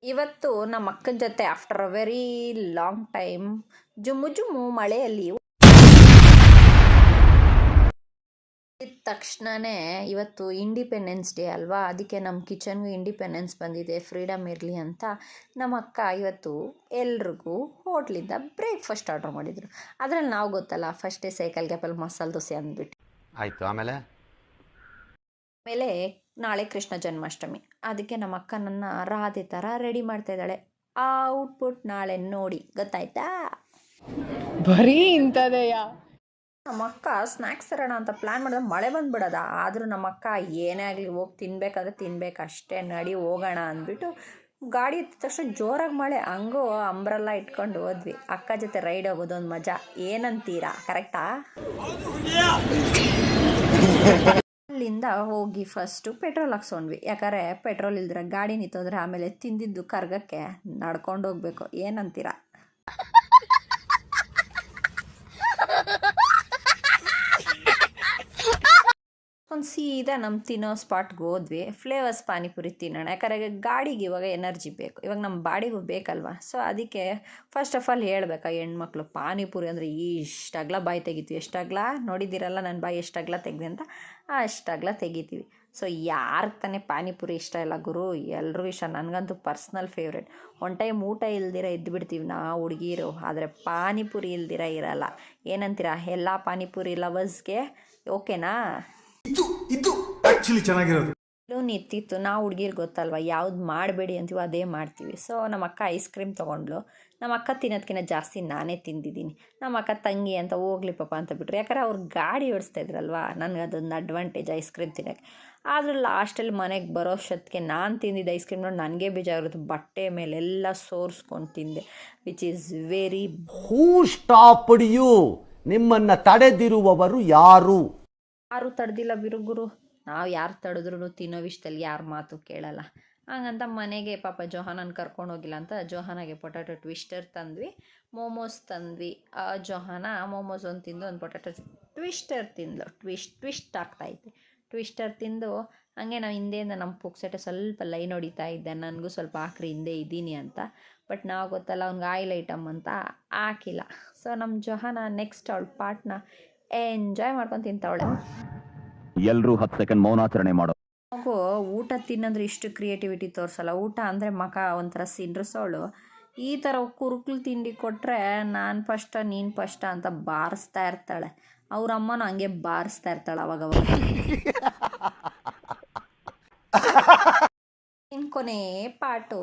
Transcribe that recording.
ಇವತ್ತು ನಮ್ಮ ಅಕ್ಕನ ಜೊತೆ after a very long time ಜುಮ್ಮು ಜುಮ್ಮು ಮಳೆಯಲ್ಲಿ ಇದ್ದ ತಕ್ಷಣನೇ ಇವತ್ತು ಇಂಡಿಪೆಂಡೆನ್ಸ್ ಡೇ ಅಲ್ವಾ, ಅದಕ್ಕೆ ನಮ್ಮ ಕಿಚನ್ಗೂ ಇಂಡಿಪೆಂಡೆನ್ಸ್ ಬಂದಿದೆ, ಫ್ರೀಡಮ್ ಇರಲಿ ಅಂತ ನಮ್ಮ ಅಕ್ಕ ಇವತ್ತು ಎಲ್ರಿಗೂ ಹೋಟ್ಲಿಂದ ಬ್ರೇಕ್ಫಾಸ್ಟ್ ಆರ್ಡ್ರ್ ಮಾಡಿದರು. ಅದರಲ್ಲಿ ನಾವು ಗೊತ್ತಲ್ಲ ಫಸ್ಟೇ ಸೈಕಲ್ ಗ್ಯಾಪಲ್ಲಿ ಮಸಾಲೆ ದೋಸೆ ಅಂದ್ಬಿಟ್ಟು. ಆಯಿತು. ಆಮೇಲೆ ನಾಳೆ ಕೃಷ್ಣ ಜನ್ಮಾಷ್ಟಮಿ, ಅದಕ್ಕೆ ನಮ್ಮ ಅಕ್ಕ ನನ್ನ ರಾಧೆ ಥರ ರೆಡಿ ಮಾಡ್ತಾ ಇದ್ದಾಳೆ. ಆ ಔಟ್ಪುಟ್ ನಾಳೆ ನೋಡಿ ಗೊತ್ತಾಯ್ತಾ. ಬರೀ ಇಂಥದೆಯ ನಮ್ಮ ಅಕ್ಕ ಸ್ನ್ಯಾಕ್ಸ್ ತರೋಣ ಅಂತ ಪ್ಲ್ಯಾನ್ ಮಾಡಿದ್ರೆ ಮಳೆ ಬಂದ್ಬಿಡೋದ. ಆದರೂ ನಮ್ಮ ಅಕ್ಕ ಏನೇ ಆಗಲಿ ಹೋಗಿ ತಿನ್ಬೇಕಾದ್ರೆ ತಿನ್ಬೇಕು ಅಷ್ಟೇ, ನಡಿ ಹೋಗೋಣ ಅಂದ್ಬಿಟ್ಟು ಗಾಡಿ ಎತ್ತಿದ ತಕ್ಷಣ ಜೋರಾಗಿ ಮಳೆ, ಹಂಗೋ ಅಂಬ್ರೆಲ್ಲ ಇಟ್ಕೊಂಡು ಹೋದ್ವಿ. ಅಕ್ಕ ಜೊತೆ ರೈಡ್ ಹೋಗೋದು ಒಂದು ಮಜಾ, ಏನಂತೀರಾ? ಕರೆಕ್ಟಾ? ಅಲ್ಲಿಂದ ಹೋಗಿ ಫಸ್ಟು ಪೆಟ್ರೋಲ್ ಹಾಕ್ಸ್ಕೊಂಡ್ವಿ, ಯಾಕಂದರೆ ಪೆಟ್ರೋಲ್ ಇಲ್ದಿರ ಗಾಡಿ ನಿಂತೋದ್ರೆ ಆಮೇಲೆ ತಿಂದಿದ್ದು ಕರ್ಗಕ್ಕೆ ನಡ್ಕೊಂಡು ಹೋಗ್ಬೇಕು. ಏನಂತೀರಾ? ಒಂದು ಸೀದಾ ನಮ್ಮ ತಿನ್ನೋ ಸ್ಪಾಟ್ಗೆ ಹೋದ್ವಿ. ಫ್ಲೇವರ್ಸ್ ಪಾನಿಪುರಿ ತಿನ್ನೋಣ, ಯಾಕಂದರೆ ಗಾಡಿಗೆ ಇವಾಗ ಎನರ್ಜಿ ಬೇಕು, ಇವಾಗ ನಮ್ಮ ಬಾಡಿಗೂ ಬೇಕಲ್ವ. ಸೊ ಅದಕ್ಕೆ ಫಸ್ಟ್ ಆಫ್ ಆಲ್ ಹೇಳ್ಬೇಕಾ, ಹೆಣ್ಮಕ್ಳು ಪಾನಿಪುರಿ ಅಂದರೆ ಇಷ್ಟಾಗ್ಲ ಬಾಯಿ ತೆಗಿತೀವಿ. ಎಷ್ಟಾಗ್ಲ ನೋಡಿದ್ದೀರಲ್ಲ ನನ್ನ ಬಾಯಿ ಎಷ್ಟಾಗ್ಲ ತೆಗ್ದೆ ಅಂತ, ಅಷ್ಟಾಗ್ಲ ತೆಗಿತೀವಿ. ಸೊ ಯಾರಿಗೆ ತಾನೇ ಪಾನಿಪುರಿ ಇಷ್ಟ ಇಲ್ಲ ಗುರು, ಎಲ್ಲರೂ ಇಷ್ಟ. ನನಗಂತೂ ಪರ್ಸ್ನಲ್ ಫೇವ್ರೇಟ್. ಒನ್ ಟೈಮ್ ಊಟ ಇಲ್ದಿರ ಇದ್ದುಬಿಡ್ತೀವಿ ನಾವು ಹುಡುಗಿರು, ಆದರೆ ಪಾನಿಪುರಿ ಇಲ್ದಿರ ಇರಲ್ಲ. ಏನಂತೀರಾ ಎಲ್ಲ ಪಾನಿಪುರಿ ಲವರ್ಸ್ಗೆ? ಓಕೆನಾ? ಇದು ಆಕ್ಚುಲಿ ಚೆನ್ನಾಗಿರೋದು. ನಿಂತಿತ್ತು, ನಾವು ಹುಡುಗಿರು ಗೊತ್ತಲ್ವ, ಯಾವ್ದು ಮಾಡಬೇಡಿ ಅಂತೀವೋ ಅದೇ ಮಾಡ್ತೀವಿ. ಸೊ ನಮ್ಮ ಅಕ್ಕ ಐಸ್ ಕ್ರೀಮ್ ತೊಗೊಂಡ್ಲು. ನಮ್ಮ ಅಕ್ಕ ತಿನ್ನೋದಕ್ಕಿಂತ ಜಾಸ್ತಿ ನಾನೇ ತಿಂದಿದ್ದೀನಿ. ನಮ್ಮ ಅಕ್ಕ ತಂಗಿ ಅಂತ ಹೋಗ್ಲಿ ಪಾಪ ಅಂತ ಬಿಟ್ರು, ಯಾಕಂದ್ರೆ ಅವ್ರು ಗಾಡಿ ಓಡಿಸ್ತಾ ಇದ್ರಲ್ವ, ನನಗೆ ಅದೊಂದು ಅಡ್ವಾಂಟೇಜ್ ಐಸ್ ಕ್ರೀಮ್ ತಿನ್ನೋಕ್ಕೆ. ಆದರೂ ಲಾಸ್ಟಲ್ಲಿ ಮನೆಗೆ ಬರೋಷ್ಟೊತ್ತಿಗೆ ನಾನು ತಿಂದಿದ್ದು ಐಸ್ ಕ್ರೀಮ್ ನೋಡಿ ನನಗೆ ಬೇಜಾರಿರುತ್ತೆ. ಬಟ್ಟೆ ಮೇಲೆಲ್ಲ ಸೋರಿಸ್ಕೊಂಡು ತಿಂದೆ, which is very. Who stopped you? ನಿಮ್ಮನ್ನು ತಡೆದಿರುವವರು ಯಾರು? ಯಾರು ತಡೆದಿಲ್ಲ ಬಿರುಗುರು, ನಾವು ಯಾರು ತಡೆದ್ರೂ ತಿನ್ನೋ ವಿಷಯದಲ್ಲಿ ಯಾರ ಮಾತು ಕೇಳಲ್ಲ. ಹಂಗಂತ ಮನೆಗೆ ಪಾಪ ಜೋಹಾನನ್ ಕರ್ಕೊಂಡು ಹೋಗಿಲ್ಲ ಅಂತ ಜೋಹಾನಾಗೆ ಪೊಟ್ಯಾಟೊ ಟ್ವಿಸ್ಟರ್ ತಂದ್ವಿ, ಮೋಮೋಸ್ ತಂದ್ವಿ. ಜೋಹಾನ ಮೋಮೋಸ್ ಒಂದು ತಿಂದು ಒಂದು ಪೊಟ್ಯಾಟೊ ಟ್ವಿಸ್ಟರ್ ತಿಂದ್ಲು. ಟ್ವಿಸ್ಟ್ ಆಗ್ತಾಯಿತ್ತು. ಟ್ವಿಸ್ಟರ್ ತಿಂದು ಹಾಗೆ ನಾವು ಹಿಂದೆಯಿಂದ ನಮ್ಮ ಪುಕ್ಸೆಟೆ ಸ್ವಲ್ಪ ಲೈನ್ ಹೊಡಿತಾ ಇದ್ದೆ, ನನಗೂ ಸ್ವಲ್ಪ ಹಾಕ್ರಿ ಹಿಂದೆ ಇದ್ದೀನಿ ಅಂತ. ಬಟ್ ನಾವು ಗೊತ್ತಲ್ಲ ಅವ್ನಿಗೆ ಆಯಿಲ್ ಐಟಮ್ ಅಂತ ಹಾಕಿಲ್ಲ. ಸೊ ನಮ್ಮ ಜೋಹಾನ ನೆಕ್ಸ್ಟ್ ಅವಳ ಪಾರ್ಟ್ನ ಎಂಜಾಯ್ ಮಾಡ್ಕೊಂಡು ತಿಂತವಳೆ. ಎಲ್ಲರೂ 10 ಸೆಕೆಂಡ್ ಮೌನಾಚರಣೆ ಮಾಡೋ. ಮಗು ಊಟ ತಿನ್ನಂದ್ರೆ ಇಷ್ಟು ಕ್ರಿಯೇಟಿವಿಟಿ ತೋರಿಸಲ್ಲ. ಊಟ ಅಂದರೆ ಮಕ ಒಂಥರ ಸಿಂಡ್ರಸೋಳು. ಈ ಥರ ಕುರುಕ್ಲು ತಿಂಡಿ ಕೊಟ್ಟರೆ ನಾನು ಫಸ್ಟ ನೀನು ಫಸ್ಟ ಅಂತ ಬಾರಿಸ್ತಾ ಇರ್ತಾಳೆ. ಅವ್ರ ಅಮ್ಮನೂ ಹಂಗೆ ಬಾರಿಸ್ತಾ ಇರ್ತಾಳೆ ಅವಾಗವಾಗ. ಇನ್ನು ಕೊನೆ ಪಾಟು